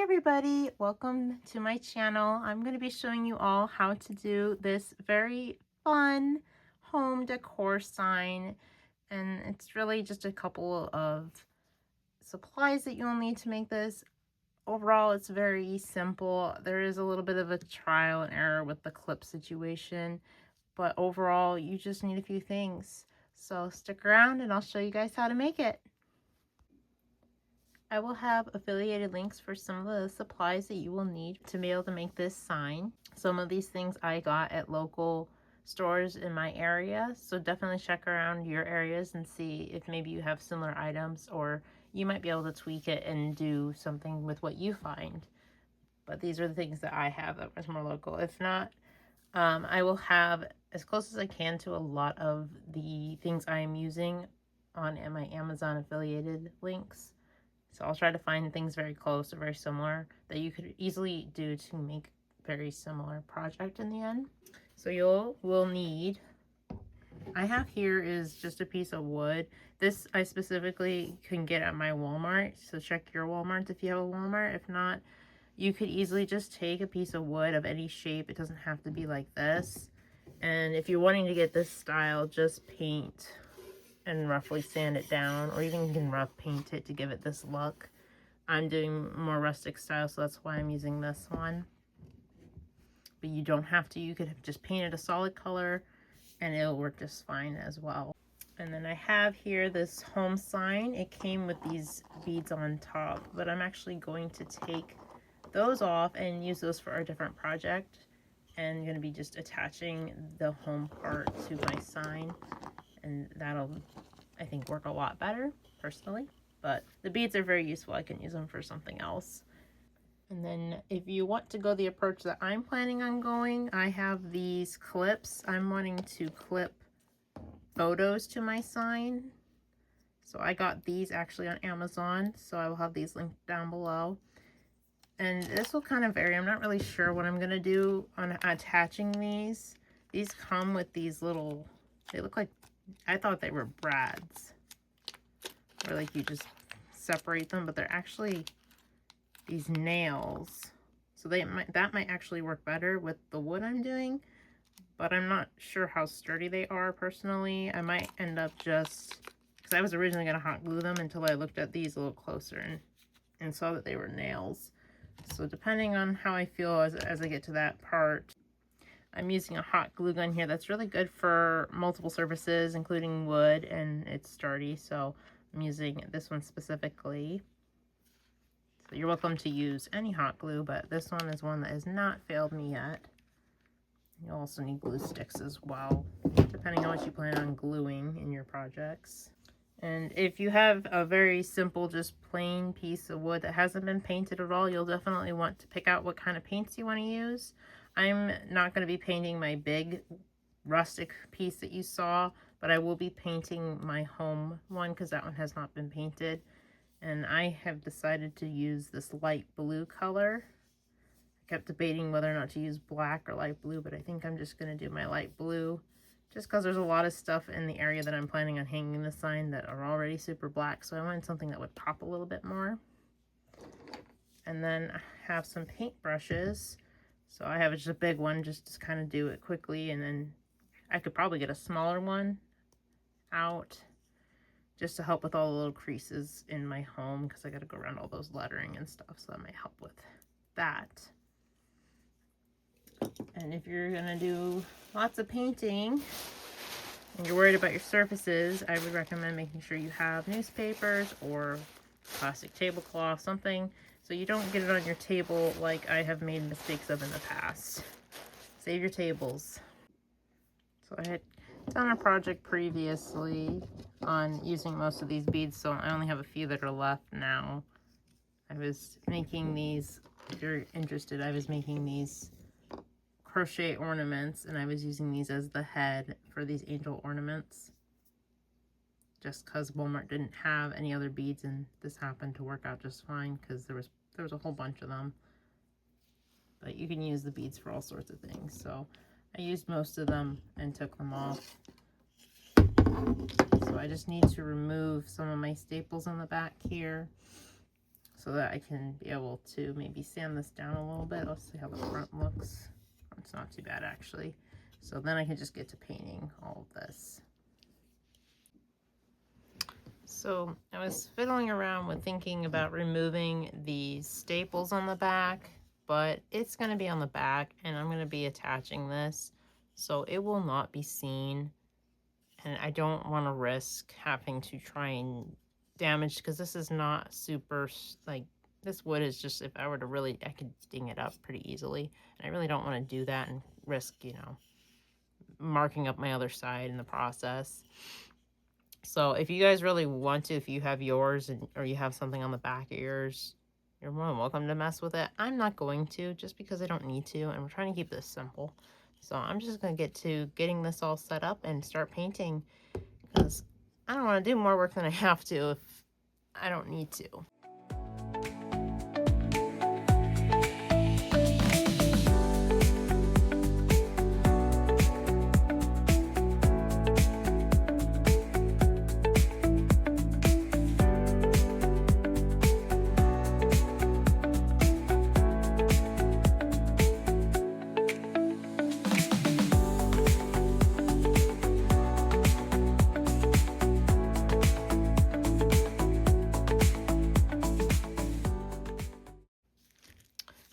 everybody, welcome to my channel. I'm going to be showing you all how to do this very fun home decor sign, and it's really just a couple of supplies that you'll need to make this. Overall, it's very simple. There is a little bit of a trial and error with the clip situation, but overall you just need a few things. So stick around and I'll show you guys how to make it. I will have affiliated links for some of the supplies that you will need to be able to make this sign. Some of these things I got at local stores in my area, so definitely check around your areas and see if maybe you have similar items, or you might be able to tweak it and do something with what you find. But these are the things that I have that was more local. If not, I will have as close as I can to a lot of the things I am using on my Amazon affiliated links. So I'll try to find things very close or very similar that you could easily do to make very similar project in the end. So will need, I have here is just a piece of wood. This I specifically can get at my Walmart. So check your Walmart if you have a Walmart. If not, you could easily just take a piece of wood of any shape. It doesn't have to be like this. And if you're wanting to get this style, just paint and roughly sand it down, or even you can rough paint it to give it this look. I'm doing more rustic style, so that's why I'm using this one. But you don't have to. You could have just painted a solid color and it'll work just fine as well. And then I have here this home sign. It came with these beads on top, but I'm actually going to take those off and use those for a different project. And I'm going to be just attaching the home part to my sign, and that'll, I think, work a lot better personally. But the beads are very useful. I can use them for something else. And then if you want to go the approach that I'm planning on going, I have these clips. I'm wanting to clip photos to my sign. So I got these actually on Amazon, so I will have these linked down below. And this will kind of vary. I'm not really sure what I'm going to do on attaching these. These come with these little, they look like, I thought they were brads, or like you just separate them, but they're actually these nails. So that might actually work better with the wood I'm doing, but I'm not sure how sturdy they are personally. I might end up just, because I was originally going to hot glue them until I looked at these a little closer and saw that they were nails. So depending on how I feel as I get to that part, I'm using a hot glue gun here that's really good for multiple surfaces, including wood, and it's sturdy, so I'm using this one specifically. So you're welcome to use any hot glue, but this one is one that has not failed me yet. You also need glue sticks as well, depending on what you plan on gluing in your projects. And if you have a very simple, just plain piece of wood that hasn't been painted at all, you'll definitely want to pick out what kind of paints you want to use. I'm not going to be painting my big rustic piece that you saw, but I will be painting my home one because that one has not been painted. And I have decided to use this light blue color. I kept debating whether or not to use black or light blue, but I think I'm just going to do my light blue, just because there's a lot of stuff in the area that I'm planning on hanging the sign that are already super black, so I wanted something that would pop a little bit more. And then I have some paint brushes. So I have just a big one just to kind of do it quickly, and then I could probably get a smaller one out just to help with all the little creases in my home, because I got to go around all those lettering and stuff, so that might help with that. And if you're gonna do lots of painting and you're worried about your surfaces, I would recommend making sure you have newspapers or plastic tablecloth, something, so you don't get it on your table like I have made mistakes of in the past. Save your tables. So I had done a project previously on using most of these beads, so I only have a few that are left now. I was making these, if you're interested, I was making these crochet ornaments, and I was using these as the head for these angel ornaments, just because Walmart didn't have any other beads, and this happened to work out just fine because there was a whole bunch of them. But you can use the beads for all sorts of things, so I used most of them and took them off. So I just need to remove some of my staples on the back here. so that I can be able to maybe sand this down a little bit. Let's see how the front looks. It's not too bad actually. So then I can just get to painting all of this. So I was fiddling around with thinking about removing these staples on the back, but it's going to be on the back and I'm going to be attaching this, so it will not be seen. And I don't want to risk having to try and damage, because this is not super, like, this wood is just, if I were to really, I could ding it up pretty easily. And I really don't want to do that and risk, you know, marking up my other side in the process. So if you guys really want to, if you have yours or you have something on the back of yours, you're more than welcome to mess with it. I'm not going to, just because I don't need to, and we're trying to keep this simple. So I'm just going to get to getting this all set up and start painting, because I don't want to do more work than I have to if I don't need to.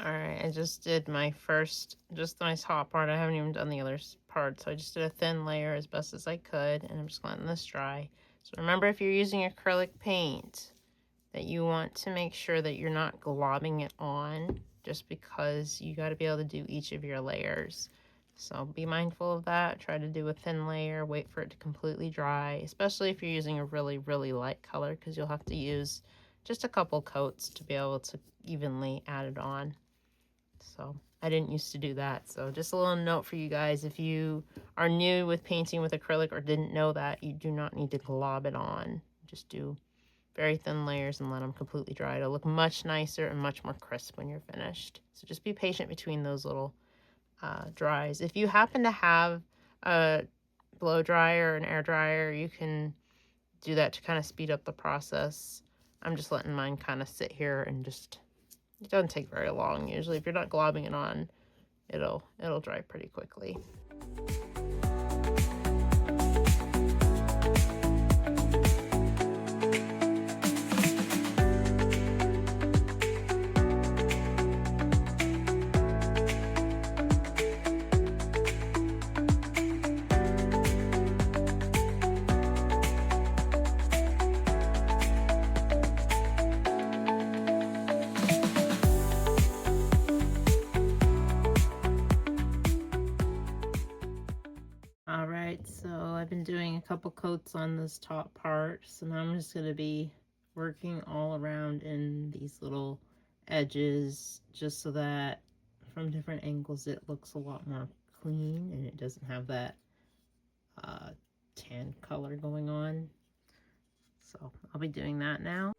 Alright, I just did my first, just my top part. I haven't even done the other part, so I just did a thin layer as best as I could, and I'm just letting this dry. So remember, if you're using acrylic paint, that you want to make sure that you're not globbing it on, just because you got to be able to do each of your layers. So be mindful of that. Try to do a thin layer, wait for it to completely dry, especially if you're using a really, really light color, because you'll have to use just a couple coats to be able to evenly add it on. So I didn't used to do that. So just a little note for you guys, if you are new with painting with acrylic or didn't know that, you do not need to glob it on. Just do very thin layers and let them completely dry. It'll look much nicer and much more crisp when you're finished. So just be patient between those little dries. If you happen to have a blow dryer or an air dryer, you can do that to kind of speed up the process. I'm just letting mine kind of sit here and just, it doesn't take very long. Usually if you're not globbing it on, it'll dry pretty quickly. Alright, so I've been doing a couple coats on this top part, so now I'm just going to be working all around in these little edges, just so that from different angles it looks a lot more clean and it doesn't have that tan color going on. So I'll be doing that now.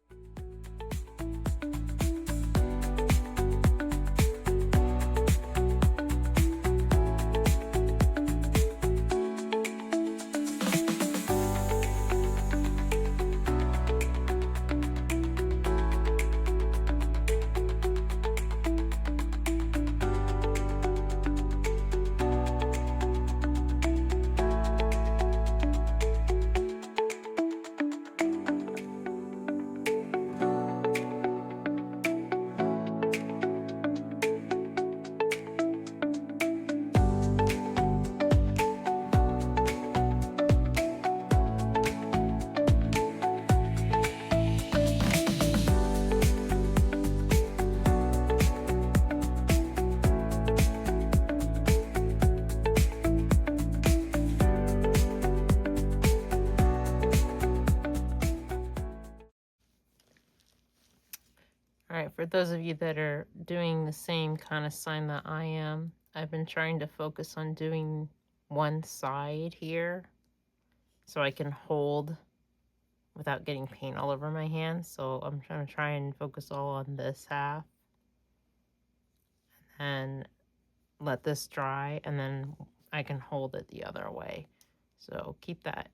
Alright, for those of you that are doing the same kind of sign that I am, I've been trying to focus on doing one side here so I can hold without getting paint all over my hands. So I'm try and focus all on this half and let this dry, and then I can hold it the other way. So keep that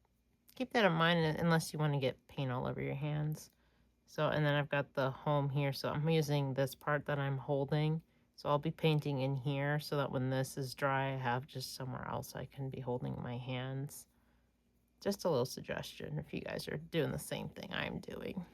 in mind, unless you want to get paint all over your hands. So, and then I've got the home here, so I'm using this part that I'm holding. So I'll be painting in here so that when this is dry, I have just somewhere else I can be holding my hands. Just a little suggestion if you guys are doing the same thing I'm doing.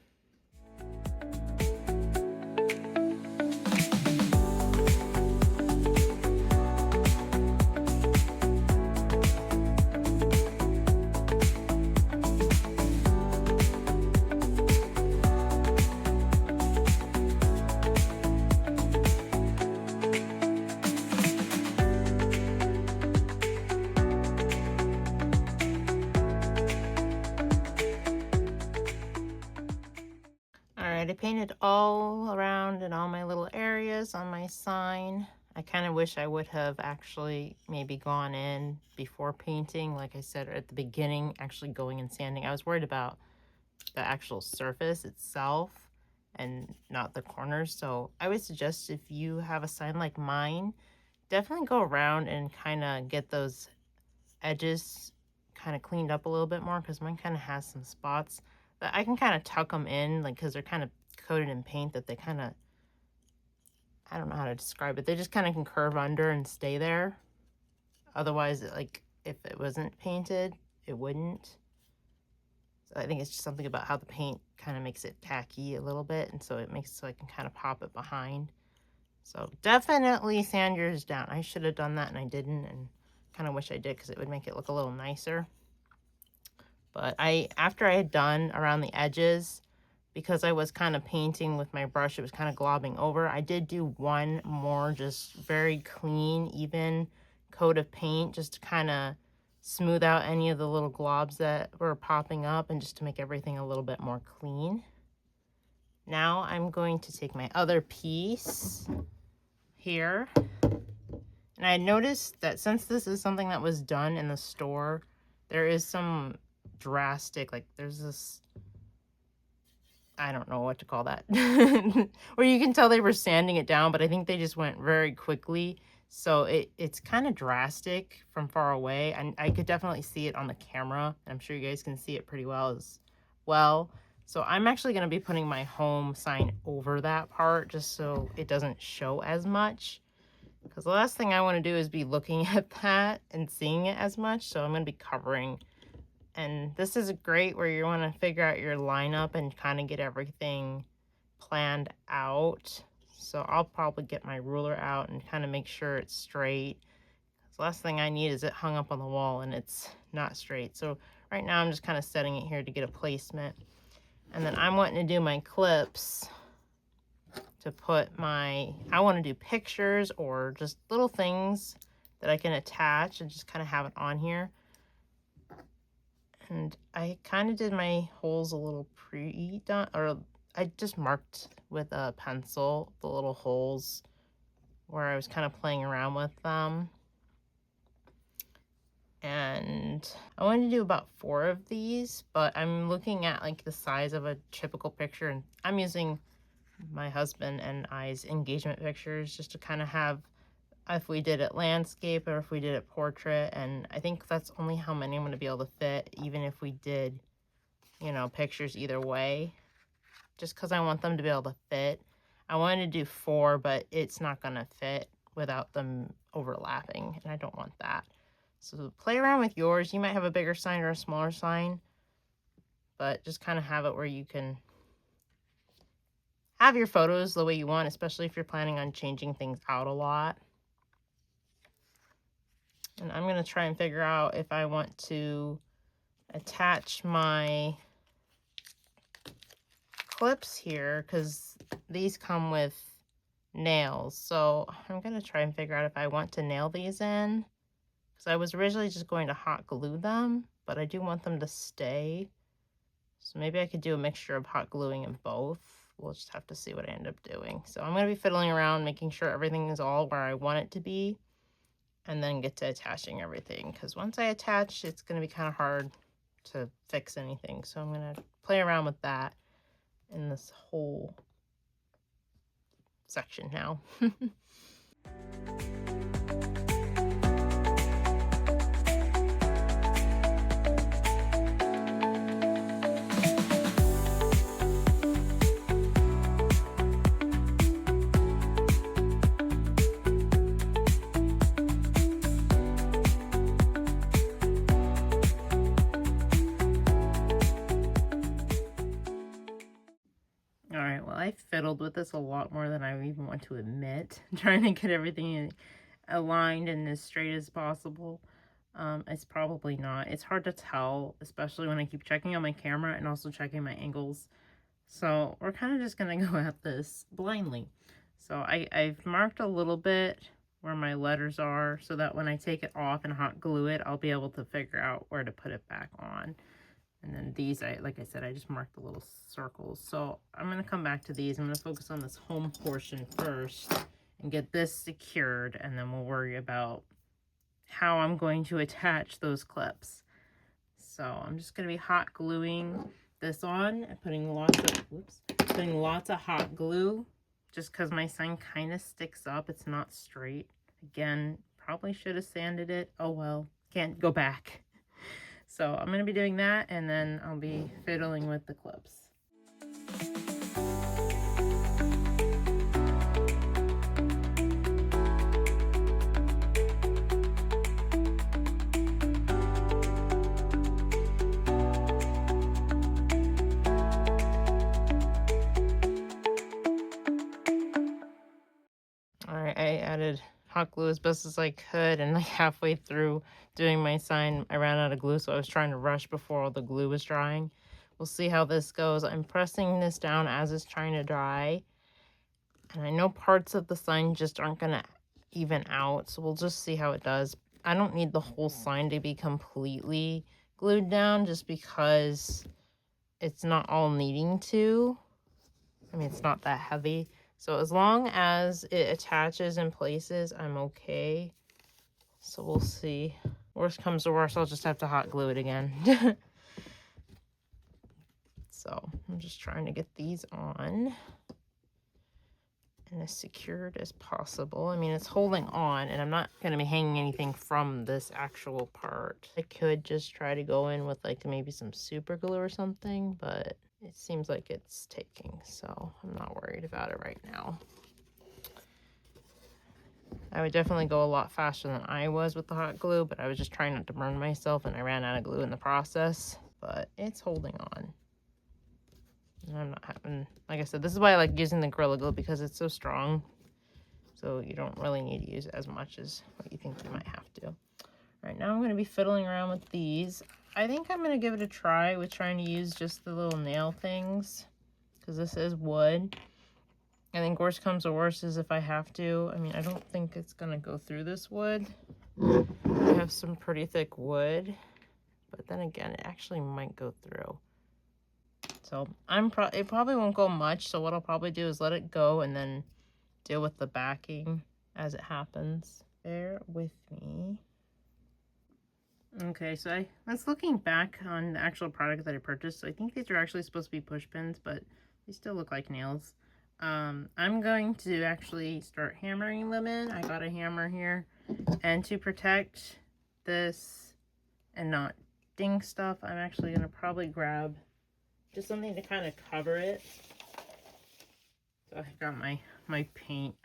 Alright, I painted all around in all my little areas on my sign. I kind of wish I would have actually maybe gone in before painting, like I said at the beginning, actually going and sanding. I was worried about the actual surface itself and not the corners. So I would suggest if you have a sign like mine, definitely go around and kind of get those edges kind of cleaned up a little bit more, because mine kind of has some spots that I can kind of tuck them in, like, because they're kind of coated in paint that they kind of, I don't know how to describe it. They just kind of can curve under and stay there. Otherwise, like, if it wasn't painted, it wouldn't. So I think it's just something about how the paint kind of makes it tacky a little bit, and so it makes it so I can kind of pop it behind. So definitely sand yours down. I should have done that and I didn't, and kind of wish I did because it would make it look a little nicer. But after I had done around the edges, because I was kind of painting with my brush, it was kind of globbing over, I did do one more just very clean, even coat of paint just to kind of smooth out any of the little globs that were popping up and just to make everything a little bit more clean. Now I'm going to take my other piece here. And I noticed that since this is something that was done in the store, there is some drastic, like there's this, I don't know what to call that, where you can tell they were sanding it down, but I think they just went very quickly. So it's kind of drastic from far away, and I could definitely see it on the camera. I'm sure you guys can see it pretty well as well. So I'm actually going to be putting my home sign over that part just so it doesn't show as much. Because the last thing I want to do is be looking at that and seeing it as much. So I'm going to be covering. And this is great where you want to figure out your lineup and kind of get everything planned out. So I'll probably get my ruler out and kind of make sure it's straight. The last thing I need is it hung up on the wall and it's not straight. So right now I'm just kind of setting it here to get a placement. And then I'm wanting to do my clips to put I want to do pictures or just little things that I can attach and just kind of have it on here. And I kind of did my holes a little pre-done, or I just marked with a pencil the little holes where I was kind of playing around with them. And I wanted to do about 4 of these, but I'm looking at like the size of a typical picture, and I'm using my husband and I's engagement pictures just to kind of have, if we did it landscape or if we did it portrait, and I think that's only how many I'm going to be able to fit, even if we did, you know, pictures either way, just because I want them to be able to fit. I wanted to do 4, but it's not going to fit without them overlapping, and I don't want that. So play around with yours. You might have a bigger sign or a smaller sign, but just kind of have it where you can have your photos the way you want, especially if you're planning on changing things out a lot. And I'm going to try and figure out if I want to attach my clips here, because these come with nails. So I'm going to try and figure out if I want to nail these in, because I was originally just going to hot glue them, but I do want them to stay. So maybe I could do a mixture of hot gluing and both. We'll just have to see what I end up doing. So I'm going to be fiddling around, making sure everything is all where I want it to be, and then get to attaching everything. Because once I attach, it's going to be kind of hard to fix anything. So I'm going to play around with that in this whole section now. fiddled with this a lot more than I even want to admit. Trying to get everything aligned and as straight as possible. It's probably not. It's hard to tell, especially when I keep checking on my camera and also checking my angles. So we're kind of just going to go at this blindly. So I've marked a little bit where my letters are so that when I take it off and hot glue it, I'll be able to figure out where to put it back on. And then these, like I said, I just marked the little circles. So I'm going to come back to these. I'm going to focus on this home portion first and get this secured, and then we'll worry about how I'm going to attach those clips. So I'm just going to be hot gluing this on and putting lots of hot glue, just because my sign kind of sticks up. It's not straight. Again, probably should have sanded it. Oh well, can't go back. So I'm going to be doing that, and then I'll be fiddling with the clips. Alright, I added hot glue as best as I could, and like halfway through doing my sign, I ran out of glue, so I was trying to rush before all the glue was drying. We'll see how this goes. I'm pressing this down as it's trying to dry, and I know parts of the sign just aren't going to even out, so we'll just see how it does. I don't need the whole sign to be completely glued down just because it's not all needing to. I mean, it's not that heavy. So as long as it attaches in places, I'm okay. So we'll see. Worst comes to worst, I'll just have to hot glue it again. So I'm just trying to get these on and as secured as possible. I mean, it's holding on, and I'm not going to be hanging anything from this actual part. I could just try to go in with like maybe some super glue or something, but it seems like it's taking, so I'm not worried about it right now. I would definitely go a lot faster than I was with the hot glue, but I was just trying not to burn myself, and I ran out of glue in the process. But it's holding on. And I'm not having, like I said, this is why I like using the Gorilla Glue, because it's so strong. So you don't really need to use it as much as what you think you might have to. All right, now I'm going to be fiddling around with these. I think I'm going to give it a try with trying to use just the little nail things, because this is wood. I think worst comes to worst is if I have to. I mean, I don't think it's going to go through this wood. I have some pretty thick wood, but then again, it actually might go through. So it probably won't go much, so what I'll probably do is let it go and then deal with the backing as it happens. Bear with me. Okay, so I was looking back on the actual product that I purchased. So I think these are actually supposed to be push pins, but they still look like nails. I'm going to actually start hammering them in. I got a hammer here. And to protect this and not ding stuff, I'm actually going to probably grab just something to kind of cover it. So I've got my paint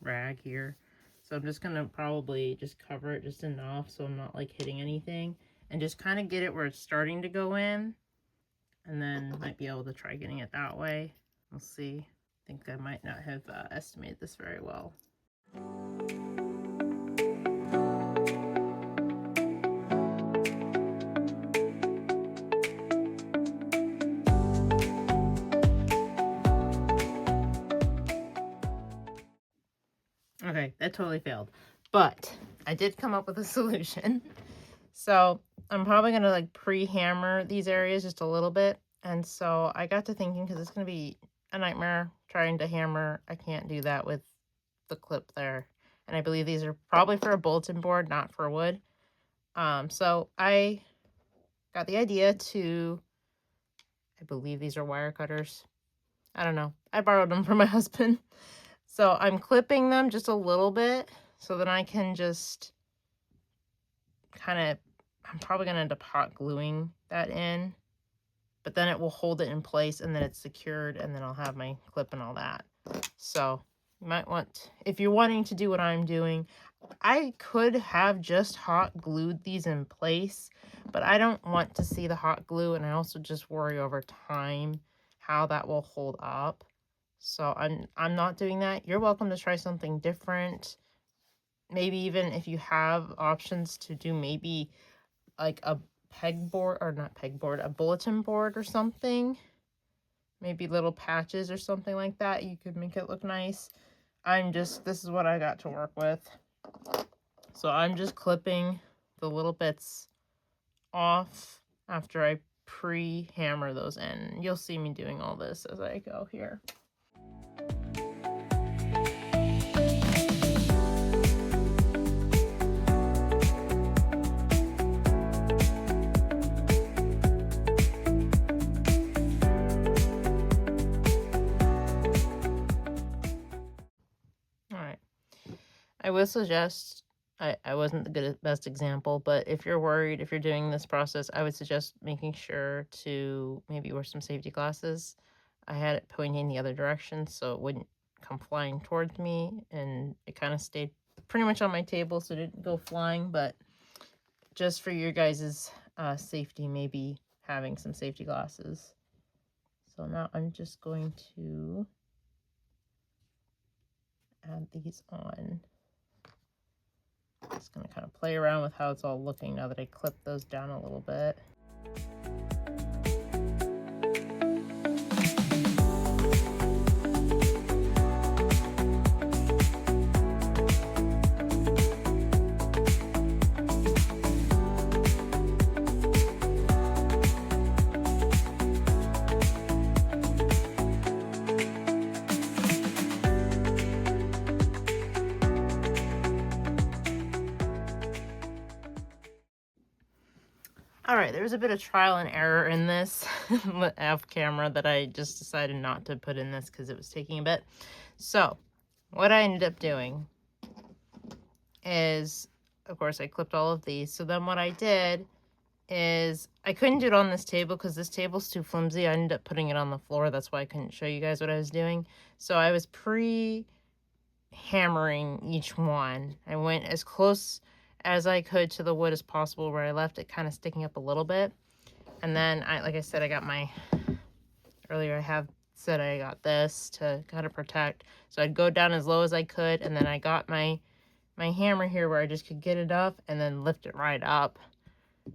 rag here. So I'm just going to probably just cover it just enough so I'm not like hitting anything. And just kind of get it where it's starting to go in. And then might be able to try getting it that way. We'll see. I think I might not have estimated this very well. Okay, that totally failed. But I did come up with a solution. So I'm probably going to like pre-hammer these areas just a little bit. And so I got to thinking, because it's going to be a nightmare trying to hammer. I can't do that with the clip there. And I believe these are probably for a bulletin board, not for wood. So I got the idea to, I believe these are wire cutters. I don't know. I borrowed them from my husband. So I'm clipping them just a little bit so that I can just kind of, I'm probably going to end up hot gluing that in, but then it will hold it in place and then it's secured, and then I'll have my clip and all that. So you might want, if you're wanting to do what I'm doing, I could have just hot glued these in place, but I don't want to see the hot glue, and I also just worry over time how that will hold up. So I'm not doing that. You're welcome to try something different. Maybe even if you have options to do maybe like a pegboard, or not pegboard, a bulletin board or something. Maybe little patches or something like that. You could make it look nice. This is what I got to work with. So I'm just clipping the little bits off after I pre-hammer those in. You'll see me doing all this as I go here. Alright. I would suggest, I wasn't the best example, but if you're worried, if you're doing this process, I would suggest making sure to maybe wear some safety glasses. I had it pointing the other direction so it wouldn't come flying towards me, and it kind of stayed pretty much on my table so it didn't go flying, but just for your guys' safety, maybe having some safety glasses. So now I'm just going to add these on. Just going to kind of play around with how it's all looking now that I clipped those down a little bit. Alright, there was a bit of trial and error in this off camera that I just decided not to put in this because it was taking a bit. So, what I ended up doing is, of course, I clipped all of these. So then what I did is, I couldn't do it on this table because this table's too flimsy. I ended up putting it on the floor. That's why I couldn't show you guys what I was doing. So I was pre-hammering each one. I went as close as I could to the wood as possible, where I left it kind of sticking up a little bit. And then like I said, I got my, earlier I have said I got this to kind of protect. So I'd go down as low as I could, and then I got my hammer here where I just could get it up and then lift it right up.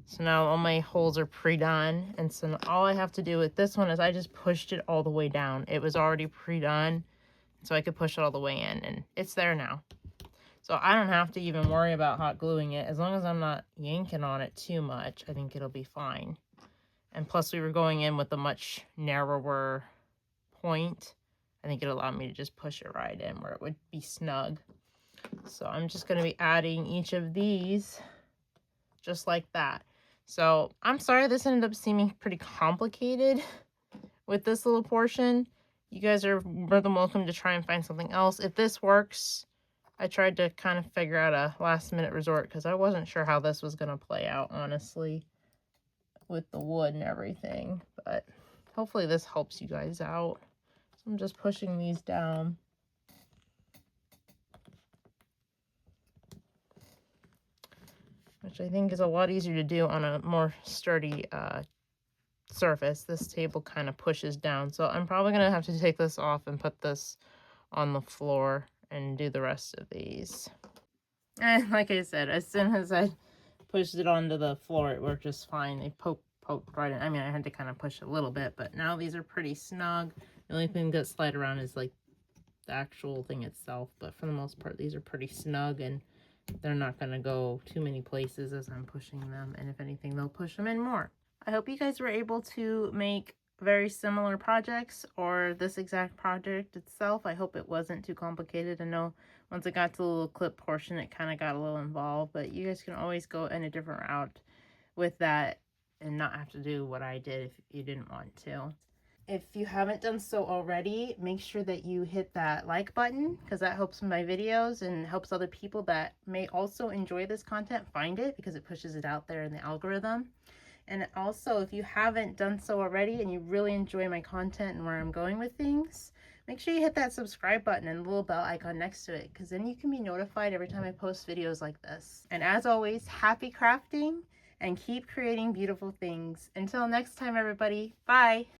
So now all my holes are pre-done, and so all I have to do with this one is I just pushed it all the way down. It was already pre-done, so I could push it all the way in, and it's there now. So I don't have to even worry about hot gluing it. As long as I'm not yanking on it too much, I think it'll be fine. And plus we were going in with a much narrower point. I think it allowed me to just push it right in where it would be snug. So I'm just going to be adding each of these just like that. So I'm sorry this ended up seeming pretty complicated with this little portion. You guys are more than welcome to try and find something else. If this works, I tried to kind of figure out a last minute resort because I wasn't sure how this was going to play out, honestly, with the wood and everything. But hopefully this helps you guys out. So I'm just pushing these down. Which I think is a lot easier to do on a more sturdy surface. This table kind of pushes down. So I'm probably going to have to take this off and put this on the floor and do the rest of these. And like I said, as soon as I pushed it onto the floor, it worked just fine. They poked right in. I mean, I had to kind of push a little bit, but now these are pretty snug. The only thing that slide around is like the actual thing itself, but for the most part, these are pretty snug, and they're not going to go too many places as I'm pushing them, and if anything, they'll push them in more. I hope you guys were able to make very similar projects, or this exact project itself. I hope it wasn't too complicated. I know once it got to the little clip portion, it kind of got a little involved, but you guys can always go in a different route with that and not have to do what I did if you didn't want to. If you haven't done so already, make sure that you hit that like button, because that helps my videos and helps other people that may also enjoy this content find it, because it pushes it out there in the algorithm. And also, if you haven't done so already and you really enjoy my content and where I'm going with things, make sure you hit that subscribe button and the little bell icon next to it, because then you can be notified every time I post videos like this. And as always, happy crafting and keep creating beautiful things. Until next time, everybody, bye!